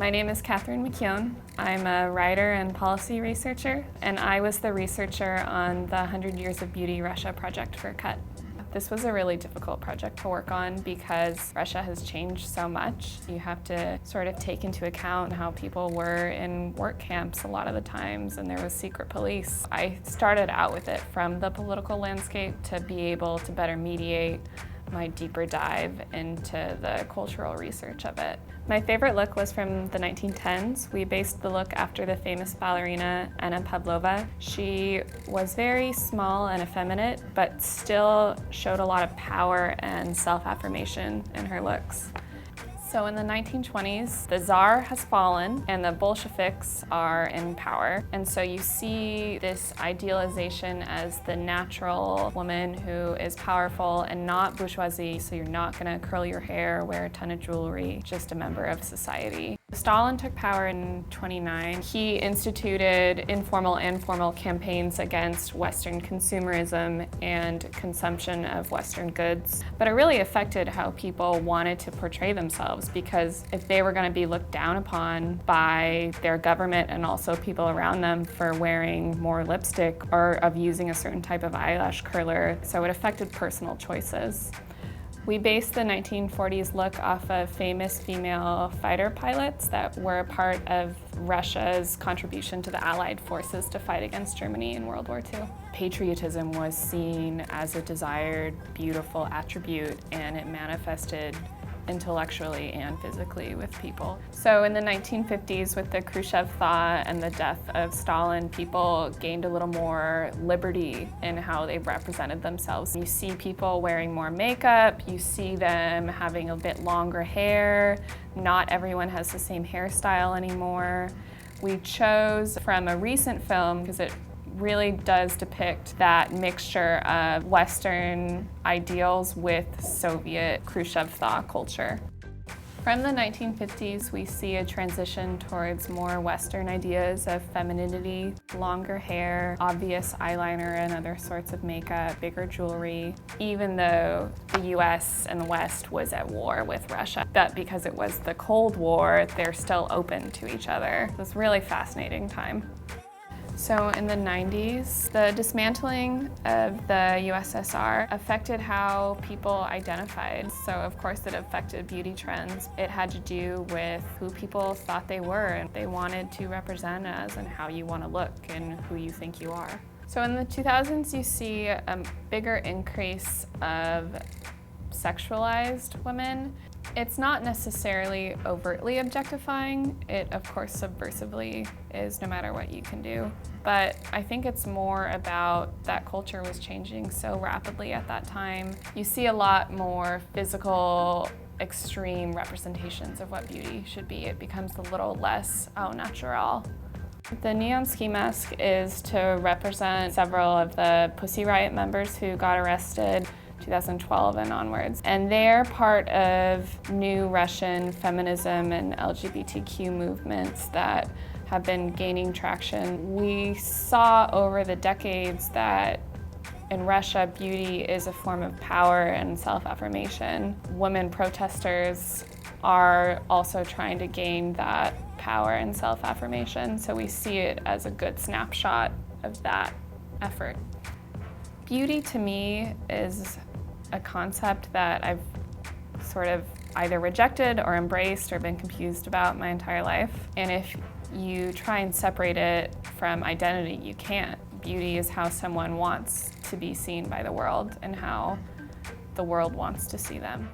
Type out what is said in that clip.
My name is Catherine McKeown. I'm a writer and policy researcher, and I was the researcher on the 100 Years of Beauty Russia project for CUT. This was a really difficult project to work on because Russia has changed so much. You have to sort of take into account how people were in work camps a lot of the times, and there was secret police. I started out with it from the political landscape to be able to better mediate my deeper dive into the cultural research of it. My favorite look was from the 1910s. We based the look after the famous ballerina Anna Pavlova. She was very small and effeminate, but still showed a lot of power and self-affirmation in her looks. So in the 1920s, the Tsar has fallen and the Bolsheviks are in power. And so you see this idealization as the natural woman who is powerful and not bourgeoisie, so you're not gonna curl your hair, wear a ton of jewelry, just a member of society. Stalin took power in 1929. He instituted informal and formal campaigns against Western consumerism and consumption of Western goods. But it really affected how people wanted to portray themselves, because if they were going to be looked down upon by their government and also people around them for wearing more lipstick or of using a certain type of eyelash curler, so it affected personal choices. We based the 1940s look off of famous female fighter pilots that were a part of Russia's contribution to the Allied forces to fight against Germany in World War II. Patriotism was seen as a desired, beautiful attribute, and it manifested intellectually and physically with people. So in the 1950s, with the Khrushchev thaw and the death of Stalin, people gained a little more liberty in how they represented themselves. You see people wearing more makeup, you see them having a bit longer hair. Not everyone has the same hairstyle anymore. We chose from a recent film because it really does depict that mixture of Western ideals with Soviet Khrushchev thaw culture. From the 1950s, we see a transition towards more Western ideas of femininity, longer hair, obvious eyeliner and other sorts of makeup, bigger jewelry, even though the US and the West was at war with Russia. But because it was the Cold War, they're still open to each other. It was a really fascinating time. So in the 90s, the dismantling of the USSR affected how people identified. So of course it affected beauty trends. It had to do with who people thought they were and they wanted to represent as and how you want to look and who you think you are. So in the 2000s, you see a bigger increase of sexualized women. It's not necessarily overtly objectifying. It, of course, subversively is, no matter what you can do. But I think it's more about that culture was changing so rapidly at that time. You see a lot more physical, extreme representations of what beauty should be. It becomes a little less au naturel. The neon ski mask is to represent several of the Pussy Riot members who got arrested 2012 and onwards. And they're part of new Russian feminism and LGBTQ movements that have been gaining traction. We saw over the decades that in Russia, beauty is a form of power and self-affirmation. Women protesters are also trying to gain that power and self-affirmation, so we see it as a good snapshot of that effort. Beauty to me is a concept that I've sort of either rejected or embraced or been confused about my entire life. And if you try and separate it from identity, you can't. Beauty is how someone wants to be seen by the world and how the world wants to see them.